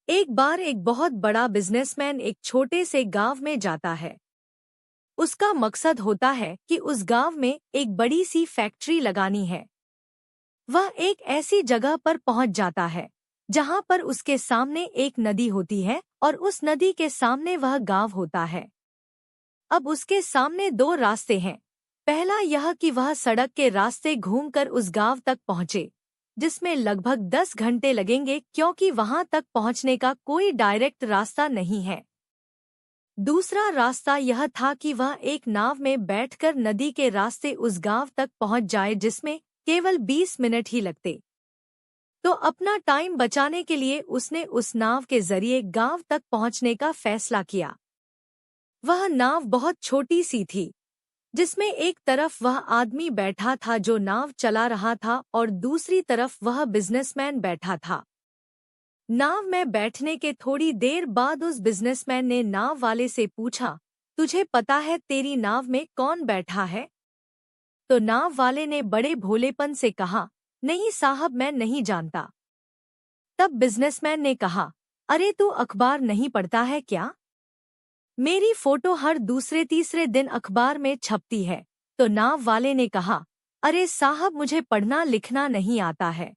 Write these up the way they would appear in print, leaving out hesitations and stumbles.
एक बार एक बहुत बड़ा बिजनेसमैन एक छोटे से गांव में जाता है। उसका मकसद होता है कि उस गांव में एक बड़ी सी फैक्ट्री लगानी है। वह एक ऐसी जगह पर पहुंच जाता है जहां पर उसके सामने एक नदी होती है और उस नदी के सामने वह गांव होता है। अब उसके सामने दो रास्ते हैं। पहला यह कि वह सड़क के रास्ते घूमकर उस गांव तक पहुंचे, जिसमें लगभग 10 घंटे लगेंगे क्योंकि वहां तक पहुंचने का कोई डायरेक्ट रास्ता नहीं है। दूसरा रास्ता यह था कि वह एक नाव में बैठकर नदी के रास्ते उस गांव तक पहुंच जाए, जिसमें केवल 20 मिनट ही लगते। तो अपना टाइम बचाने के लिए उसने उस नाव के जरिए गांव तक पहुंचने का फैसला किया। वह नाव बहुत छोटी सी थी, जिसमें एक तरफ वह आदमी बैठा था जो नाव चला रहा था और दूसरी तरफ वह बिजनेसमैन बैठा था। नाव में बैठने के थोड़ी देर बाद उस बिजनेसमैन ने नाव वाले से पूछा, तुझे पता है तेरी नाव में कौन बैठा है? तो नाव वाले ने बड़े भोलेपन से कहा, नहीं साहब, मैं नहीं जानता। तब बिजनेसमैन ने कहा, अरे तू अखबार नहीं पढ़ता है क्या? मेरी फोटो हर दूसरे तीसरे दिन अखबार में छपती है। तो नाव वाले ने कहा, अरे साहब, मुझे पढ़ना लिखना नहीं आता है।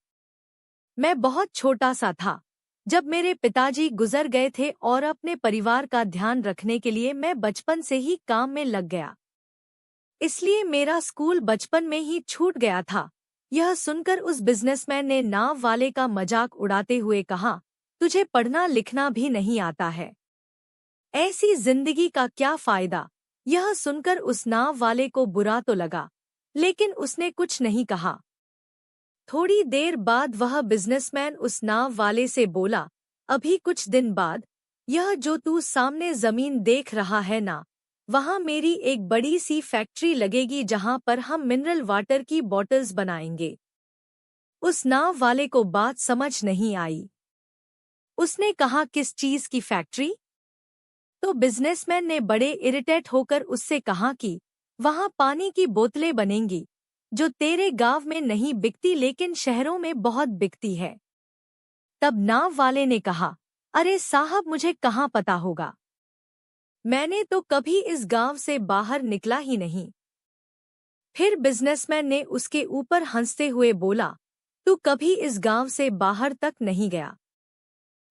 मैं बहुत छोटा सा था जब मेरे पिताजी गुजर गए थे और अपने परिवार का ध्यान रखने के लिए मैं बचपन से ही काम में लग गया। इसलिए मेरा स्कूल बचपन में ही छूट गया था। यह सुनकर उस बिजनेसमैन ने नाव वाले का मजाक उड़ाते हुए कहा, तुझे पढ़ना लिखना भी नहीं आता है, ऐसी जिंदगी का क्या फायदा? यह सुनकर उस नाव वाले को बुरा तो लगा, लेकिन उसने कुछ नहीं कहा। थोड़ी देर बाद वह बिजनेसमैन उस नाव वाले से बोला, अभी कुछ दिन बाद यह जो तू सामने जमीन देख रहा है ना, वहाँ मेरी एक बड़ी सी फैक्ट्री लगेगी जहाँ पर हम मिनरल वाटर की बॉटल्स बनाएंगे। उस नाव वाले को बात समझ नहीं आई। उसने कहा, किस चीज की फैक्ट्री? तो बिजनेसमैन ने बड़े इरिटेट होकर उससे कहा कि वहाँ पानी की बोतलें बनेंगी जो तेरे गांव में नहीं बिकती लेकिन शहरों में बहुत बिकती है। तब नाव वाले ने कहा, अरे साहब, मुझे कहाँ पता होगा, मैंने तो कभी इस गांव से बाहर निकला ही नहीं। फिर बिजनेसमैन ने उसके ऊपर हंसते हुए बोला, तू कभी इस गांव से बाहर तक नहीं गया,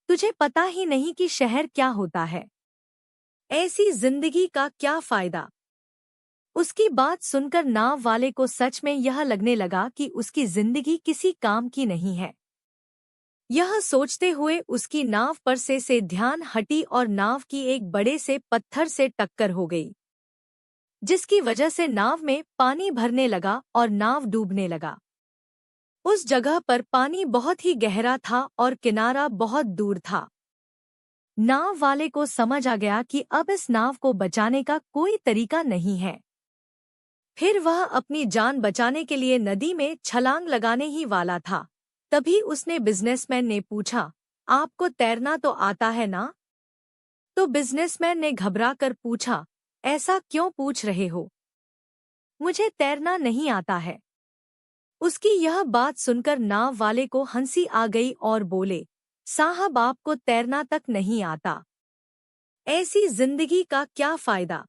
तुझे पता ही नहीं कि शहर क्या होता है, ऐसी जिंदगी का क्या फायदा? उसकी बात सुनकर नाव वाले को सच में यह लगने लगा कि उसकी जिंदगी किसी काम की नहीं है। यह सोचते हुए उसकी नाव पर से ध्यान हटी और नाव की एक बड़े से पत्थर से टक्कर हो गई, जिसकी वजह से नाव में पानी भरने लगा और नाव डूबने लगा। उस जगह पर पानी बहुत ही गहरा था और किनारा बहुत दूर था। नाव वाले को समझ आ गया कि अब इस नाव को बचाने का कोई तरीका नहीं है। फिर वह अपनी जान बचाने के लिए नदी में छलांग लगाने ही वाला था। तभी उसने बिजनेसमैन ने पूछा, आपको तैरना तो आता है ना? तो बिजनेसमैन ने घबराकर पूछा, ऐसा क्यों पूछ रहे हो? मुझे तैरना नहीं आता है। उसकी यह बात सुनकर नाव वाले को हंसी आ गई और बोले, साहब, आपको तैरना तक नहीं आता, ऐसी जिंदगी का क्या फायदा?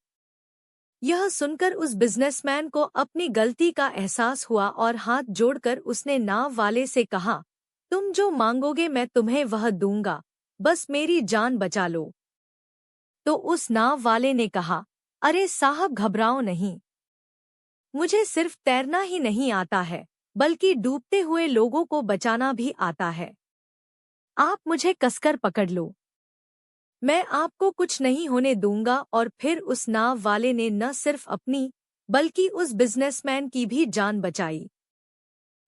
यह सुनकर उस बिजनेसमैन को अपनी गलती का एहसास हुआ और हाथ जोड़कर उसने नाव वाले से कहा, तुम जो मांगोगे मैं तुम्हें वह दूंगा, बस मेरी जान बचा लो। तो उस नाव वाले ने कहा, अरे साहब, घबराओ नहीं, मुझे सिर्फ तैरना ही नहीं आता है बल्कि डूबते हुए लोगों को बचाना भी आता है। आप मुझे कसकर पकड़ लो, मैं आपको कुछ नहीं होने दूंगा। और फिर उस नाव वाले ने न सिर्फ अपनी बल्कि उस बिजनेसमैन की भी जान बचाई।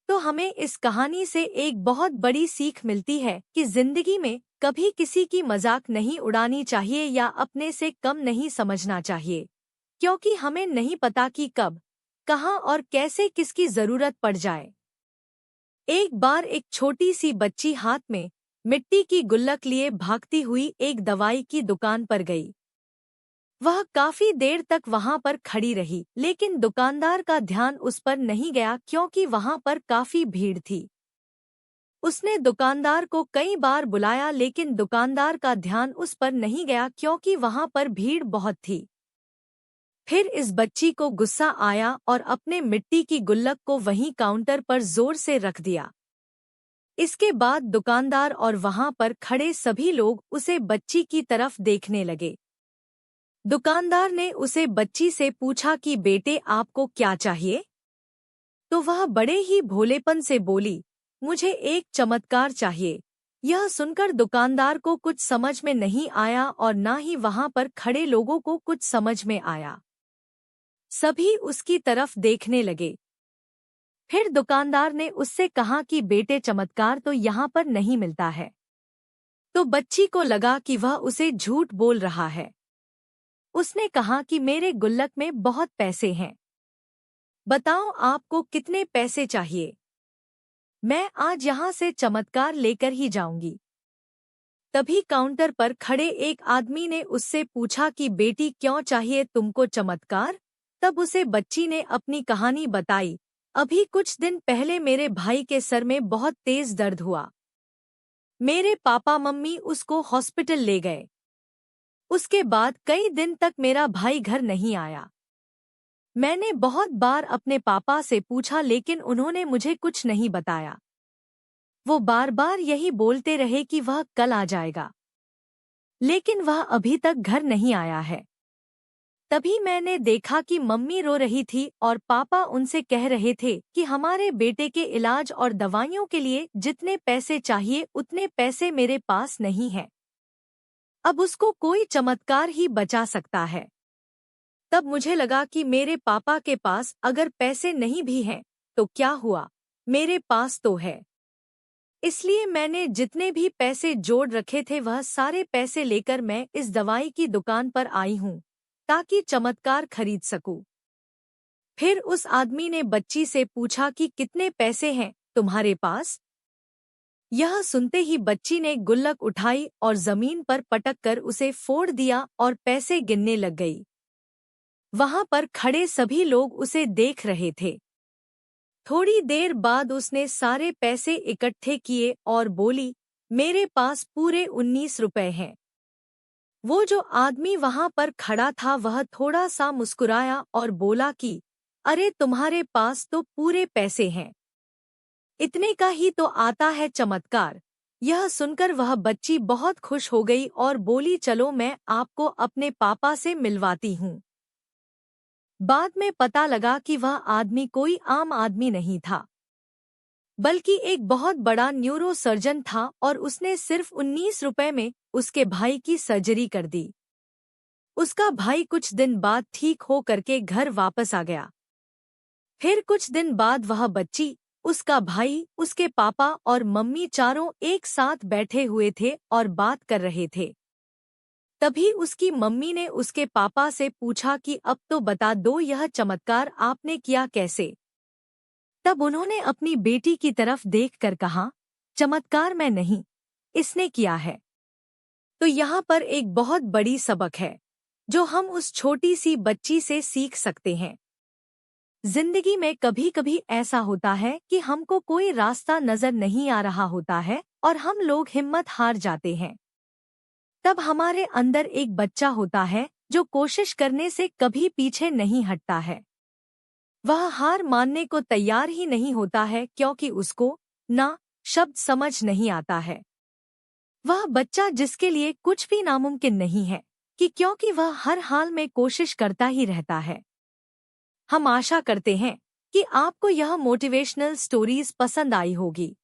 तो हमें इस कहानी से एक बहुत बड़ी सीख मिलती है कि जिंदगी में कभी किसी की मजाक नहीं उड़ानी चाहिए या अपने से कम नहीं समझना चाहिए, क्योंकि हमें नहीं पता कि कब, कहाँ और कैसे किसकी जरूरत पड़ जाए। एक बार एक छोटी सी बच्ची हाथ में मिट्टी की गुल्लक लिए भागती हुई एक दवाई की दुकान पर गई। वह काफी देर तक वहां पर खड़ी रही, लेकिन दुकानदार का ध्यान उस पर नहीं गया क्योंकि वहां पर काफी भीड़ थी। उसने दुकानदार को कई बार बुलाया लेकिन दुकानदार का ध्यान उस पर नहीं गया क्योंकि वहां पर भीड़ बहुत थी। फिर इस बच्ची को गुस्सा आया और अपने मिट्टी की गुल्लक को वहीं काउंटर पर जोर से रख दिया। इसके बाद दुकानदार और वहां पर खड़े सभी लोग उसे बच्ची की तरफ देखने लगे। दुकानदार ने उसे बच्ची से पूछा कि बेटे आपको क्या चाहिए? तो वह बड़े ही भोलेपन से बोली, मुझे एक चमत्कार चाहिए। यह सुनकर दुकानदार को कुछ समझ में नहीं आया और ना ही वहां पर खड़े लोगों को कुछ समझ में आया। सभी उसकी तरफ देखने लगे। फिर दुकानदार ने उससे कहा कि बेटे चमत्कार तो यहाँ पर नहीं मिलता है। तो बच्ची को लगा कि वह उसे झूठ बोल रहा है। उसने कहा कि मेरे गुल्लक में बहुत पैसे हैं। बताओ आपको कितने पैसे चाहिए? मैं आज यहाँ से चमत्कार लेकर ही जाऊंगी। तभी काउंटर पर खड़े एक आदमी ने उससे पूछा कि बेटी क्यों चाहिए तुमको चमत्कार? तब उसे बच्ची ने अपनी कहानी बताई। अभी कुछ दिन पहले मेरे भाई के सर में बहुत तेज दर्द हुआ। मेरे पापा मम्मी उसको हॉस्पिटल ले गए। उसके बाद कई दिन तक मेरा भाई घर नहीं आया। मैंने बहुत बार अपने पापा से पूछा लेकिन उन्होंने मुझे कुछ नहीं बताया। वो बार बार यही बोलते रहे कि वह कल आ जाएगा, लेकिन वह अभी तक घर नहीं आया है। तभी मैंने देखा कि मम्मी रो रही थी और पापा उनसे कह रहे थे कि हमारे बेटे के इलाज और दवाइयों के लिए जितने पैसे चाहिए उतने पैसे मेरे पास नहीं है। अब उसको कोई चमत्कार ही बचा सकता है। तब मुझे लगा कि मेरे पापा के पास अगर पैसे नहीं भी हैं तो क्या हुआ, मेरे पास तो है। इसलिए मैंने जितने भी पैसे जोड़ रखे थे वह सारे पैसे लेकर मैं इस दवाई की दुकान पर आई हूँ ताकि चमत्कार खरीद सकूं। फिर उस आदमी ने बच्ची से पूछा कि कितने पैसे हैं तुम्हारे पास? यह सुनते ही बच्ची ने गुल्लक उठाई और जमीन पर पटक कर उसे फोड़ दिया और पैसे गिनने लग गई। वहां पर खड़े सभी लोग उसे देख रहे थे। थोड़ी देर बाद उसने सारे पैसे इकट्ठे किए और बोली, मेरे पास पूरे 19 रुपए हैं। वो जो आदमी वहां पर खड़ा था वह थोड़ा सा मुस्कुराया और बोला कि अरे तुम्हारे पास तो पूरे पैसे हैं, इतने का ही तो आता है चमत्कार। यह सुनकर वह बच्ची बहुत खुश हो गई और बोली चलो मैं आपको अपने पापा से मिलवाती हूँ। बाद में पता लगा कि वह आदमी कोई आम आदमी नहीं था, बल्कि एक बहुत बड़ा न्यूरो सर्जन था और उसने सिर्फ 19 रुपए में उसके भाई की सर्जरी कर दी। उसका भाई कुछ दिन बाद ठीक हो करके घर वापस आ गया। फिर कुछ दिन बाद वह बच्ची, उसका भाई, उसके पापा और मम्मी चारों एक साथ बैठे हुए थे और बात कर रहे थे। तभी उसकी मम्मी ने उसके पापा से पूछा कि अब तो बता दो यह चमत्कार आपने किया कैसे? तब उन्होंने अपनी बेटी की तरफ देखकर कहा, चमत्कार मैं नहीं, इसने किया है। तो यहाँ पर एक बहुत बड़ी सबक है जो हम उस छोटी सी बच्ची से सीख सकते हैं। जिंदगी में कभी कभी ऐसा होता है कि हमको कोई रास्ता नजर नहीं आ रहा होता है और हम लोग हिम्मत हार जाते हैं। तब हमारे अंदर एक बच्चा होता है जो कोशिश करने से कभी पीछे नहीं हटता है। वह हार मानने को तैयार ही नहीं होता है क्योंकि उसको ना शब्द समझ नहीं आता है। वह बच्चा जिसके लिए कुछ भी नामुमकिन नहीं है कि क्योंकि वह हर हाल में कोशिश करता ही रहता है। हम आशा करते हैं कि आपको यह मोटिवेशनल स्टोरीज पसंद आई होगी।